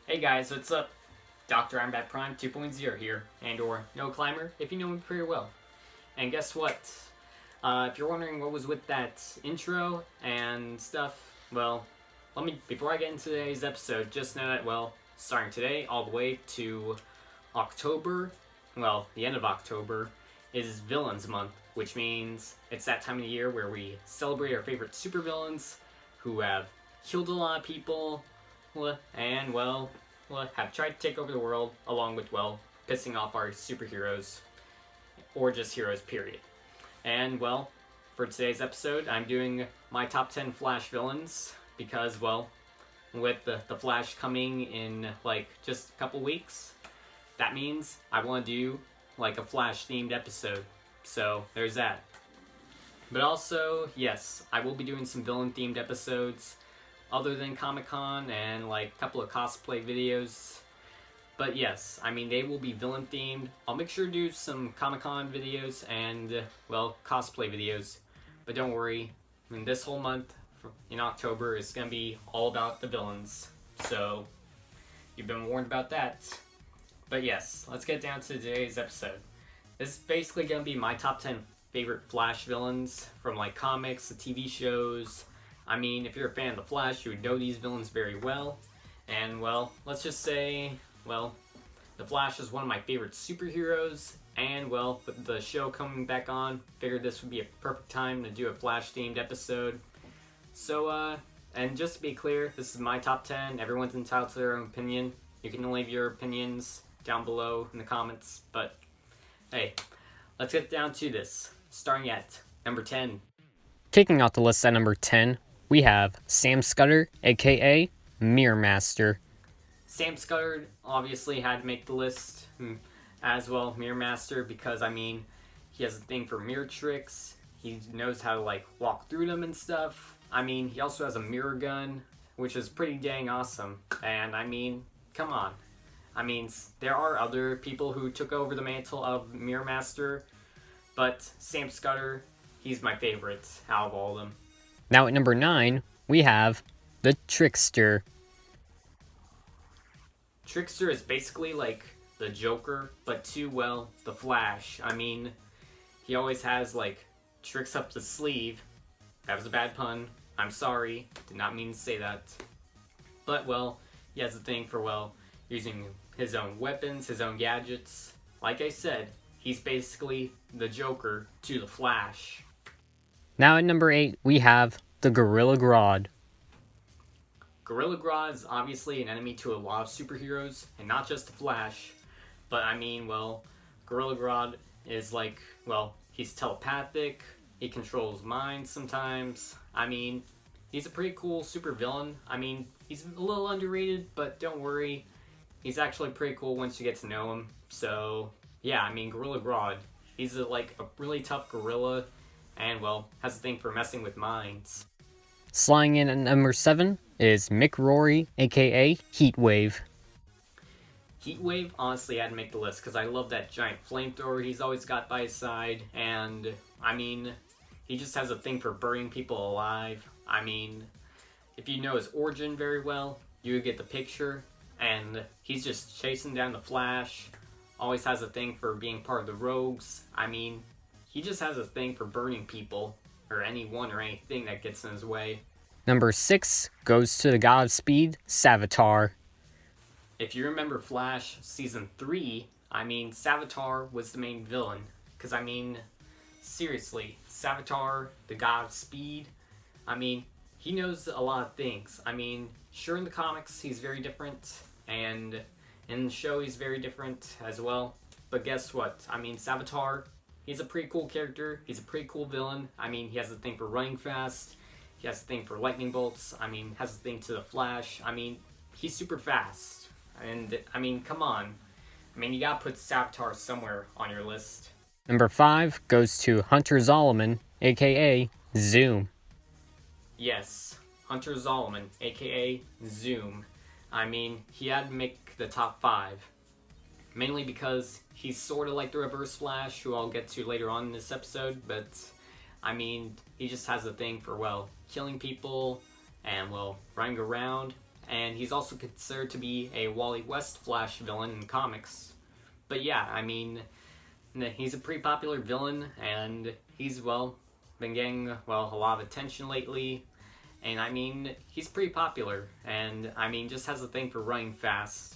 Hey guys, what's up? Dr. Ironbat Prime 2.0 here, and/or No Climber, if you know me pretty well. And guess what? If you're wondering what was with that intro and stuff, well, before I get into today's episode, just know that, starting today all the way to October, the end of October, is Villains Month, which means it's that time of the year where we celebrate our favorite supervillains who have killed a lot of people, and have tried to take over the world, along with, pissing off our superheroes, or just heroes, period. And, for today's episode, I'm doing my top 10 Flash villains, because, with the Flash coming in, just a couple weeks, that means I want to do, a Flash-themed episode. So, there's that. But also, yes, I will be doing some villain-themed episodes, other than Comic-Con and a couple of cosplay videos. But yes, they will be villain themed. I'll make sure to do some Comic-Con videos and, cosplay videos. But don't worry, this whole month in October is going to be all about the villains. So, you've been warned about that. But yes, let's get down to today's episode. This is basically going to be my top 10 favorite Flash villains from comics, the TV shows. If you're a fan of The Flash, you would know these villains very well. And, let's just say, The Flash is one of my favorite superheroes. And, with the show coming back on, figured this would be a perfect time to do a Flash-themed episode. So, and just to be clear, this is my top 10. Everyone's entitled to their own opinion. You can leave your opinions down below in the comments. But, hey, let's get down to this. Starting at number 10. Kicking off the list at number 10, we have Sam Scudder, aka Mirror Master. Sam Scudder obviously had to make the list as well, Mirror Master, because he has a thing for mirror tricks. He knows how to walk through them and stuff. He also has a mirror gun, which is pretty dang awesome. And come on. There are other people who took over the mantle of Mirror Master, but Sam Scudder, he's my favorite out of all of them. Now at number 9, we have the Trickster. Trickster is basically the Joker, but to, the Flash. He always has, tricks up the sleeve. That was a bad pun. I'm sorry. Did not mean to say that. But, he has a thing for, using his own weapons, his own gadgets. Like I said, he's basically the Joker to the Flash. Now at number 8, we have the Gorilla Grodd. Gorilla Grodd is obviously an enemy to a lot of superheroes, and not just the Flash. But Gorilla Grodd is he's telepathic, he controls minds sometimes. He's a pretty cool supervillain. He's a little underrated, but don't worry, he's actually pretty cool once you get to know him. So, yeah, Gorilla Grodd, he's a really tough gorilla, and, has a thing for messing with minds. Sliding in at number 7 is Mick Rory, aka Heatwave. Heatwave honestly had to make the list, because I love that giant flamethrower he's always got by his side, and, he just has a thing for burning people alive. If you know his origin very well, you get the picture, and he's just chasing down the Flash, always has a thing for being part of the Rogues. He just has a thing for burning people, or anyone or anything that gets in his way. Number 6 goes to the God of Speed, Savitar. If you remember Flash Season 3, Savitar was the main villain. Because, seriously, Savitar, the God of Speed, he knows a lot of things. Sure, in the comics, he's very different, and in the show, he's very different as well. But guess what? Savitar, he's a pretty cool character. He's a pretty cool villain. He has a thing for running fast. He has a thing for lightning bolts. Has a thing to the Flash. He's super fast. And, come on. You gotta put Savitar somewhere on your list. Number 5 goes to Hunter Zolomon, aka Zoom. Yes, Hunter Zolomon, aka Zoom. He had to make the top 5. Mainly because he's sort of like the Reverse Flash, who I'll get to later on in this episode, but, he just has a thing for, killing people, and, running around, and he's also considered to be a Wally West Flash villain in comics. But yeah, I mean, he's a pretty popular villain, and he's, well, been getting, well, a lot of attention lately. And I mean, he's pretty popular, and I mean, just has a thing for running fast.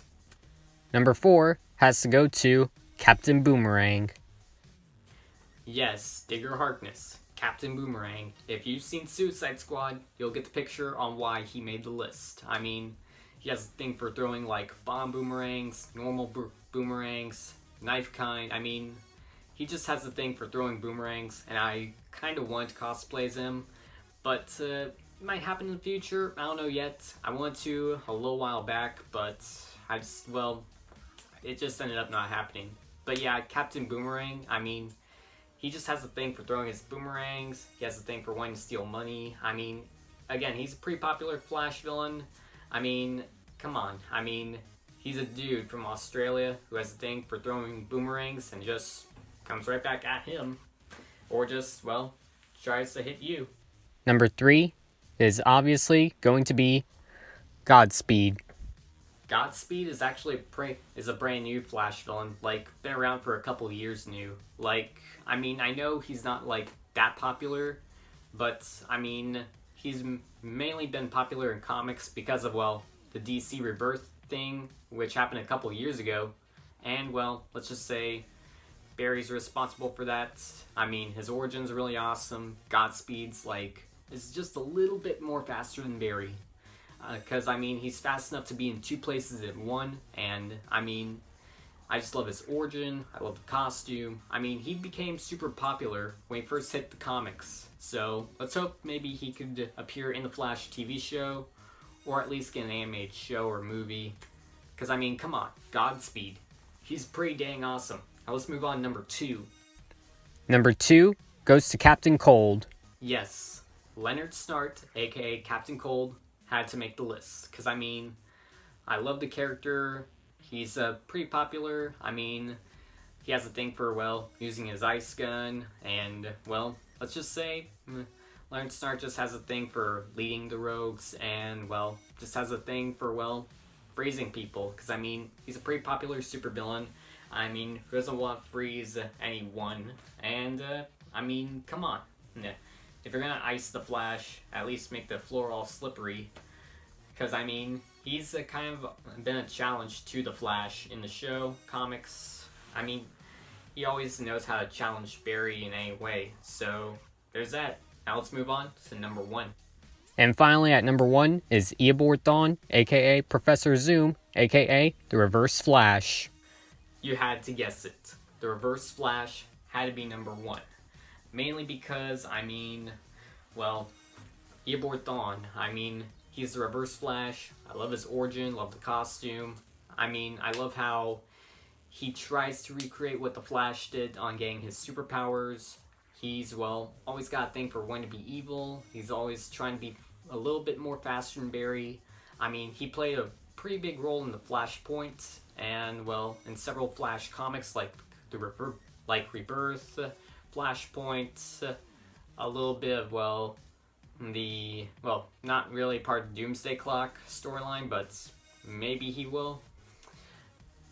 Number 4 has to go to Captain Boomerang. Yes, Digger Harkness, Captain Boomerang. If you've seen Suicide Squad, you'll get the picture on why he made the list. I mean, he has a thing for throwing like bomb boomerangs, normal boomerangs, knife kind. I mean, he just has a thing for throwing boomerangs, and I kind of want to cosplay as him, but it might happen in the future. I don't know yet. I wanted to a little while back, but I just, well, it just ended up not happening. But yeah, Captain Boomerang, I mean, he just has a thing for throwing his boomerangs. He has a thing for wanting to steal money. I mean, again, he's a pretty popular Flash villain. I mean, come on. I mean, he's a dude from Australia who has a thing for throwing boomerangs and just comes right back at him. Or just, well, tries to hit you. Number 3 is obviously going to be Godspeed. Godspeed is actually a brand new Flash villain. Like, been around for a couple of years new. Like, I mean, I know he's not like that popular, but I mean, he's mainly been popular in comics because of, well, the DC Rebirth thing, which happened a couple of years ago. And, well, let's just say Barry's responsible for that. I mean, his origin's really awesome. Godspeed's like, is just a little bit more faster than Barry. Because, I mean, he's fast enough to be in 2 places at one, and, I mean, I just love his origin, I love the costume. I mean, he became super popular when he first hit the comics, so let's hope maybe he could appear in the Flash TV show, or at least get an animated show or movie. Because, I mean, come on, Godspeed. He's pretty dang awesome. Now let's move on to number 2. Number 2 goes to Captain Cold. Yes, Leonard Snart, aka Captain Cold, had to make the list. Because, I mean, I love the character. He's pretty popular. I mean, he has a thing for, well, using his ice gun. And, well, let's just say Leonard Snart just has a thing for leading the rogues. And, well, just has a thing for, well, freezing people. Because, I mean, he's a pretty popular supervillain. I mean, who doesn't want to freeze anyone? And, I mean, come on. If you're gonna ice the Flash, at least make the floor all slippery. Because, I mean, he's kind of been a challenge to the Flash in the show, comics. I mean, he always knows how to challenge Barry in any way. So, there's that. Now let's move on to number 1. And finally, at number 1 is Eobard Thawne, aka Professor Zoom, aka the Reverse Flash. You had to guess it. The Reverse Flash had to be number 1. Mainly because, I mean, well, Eobard Thawne, I mean, he's the Reverse Flash. I love his origin, love the costume. I mean, I love how he tries to recreate what the Flash did on getting his superpowers. He's, well, always got a thing for when to be evil. He's always trying to be a little bit more faster than Barry. I mean, he played a pretty big role in the Flashpoint, and, well, in several Flash comics like Rebirth, Flashpoint, a little bit of, well, not really part of Doomsday Clock storyline, but maybe he will.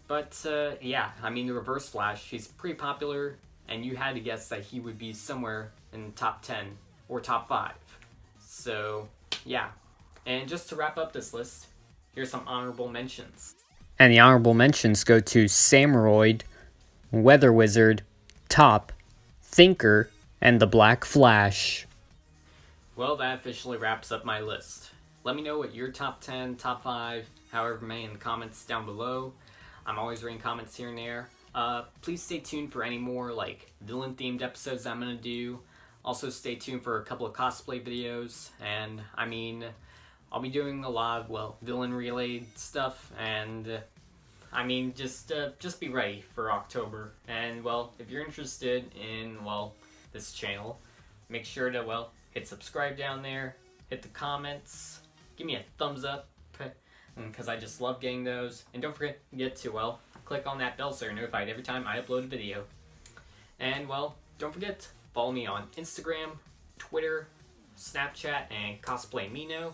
But, yeah, I mean, the Reverse Flash, he's pretty popular, and you had to guess that he would be somewhere in the top 10 or top 5. So, yeah. And just to wrap up this list, here's some honorable mentions. And the honorable mentions go to Samuroid, Weather Wizard, Top, Thinker, and the Black Flash. Well, that officially wraps up my list. Let me know what your top 10, top 5, however many in the comments down below. I'm always reading comments here and there. Please stay tuned for any more like villain-themed episodes I'm going to do. Also stay tuned for a couple of cosplay videos. And, I mean, I'll be doing a lot of, well, villain-related stuff. And, I mean, just be ready for October. And, well, if you're interested in, well, this channel, make sure to, well, hit subscribe down there, hit the comments, give me a thumbs up, because I just love getting those. And don't forget to, well, click on that bell so you're notified every time I upload a video. And, well, don't forget, follow me on Instagram, Twitter, Snapchat, and CosplayMino.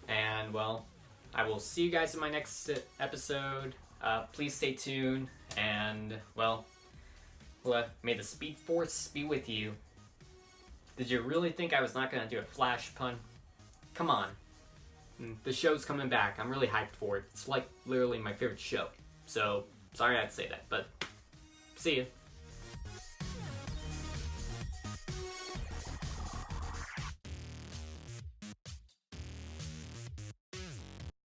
And, well, I will see you guys in my next episode. Please stay tuned, and, well, may the Speed Force be with you. Did you really think I was not going to do a Flash pun? Come on. The show's coming back. I'm really hyped for it. It's like literally my favorite show. So, sorry I had to say that, but see you.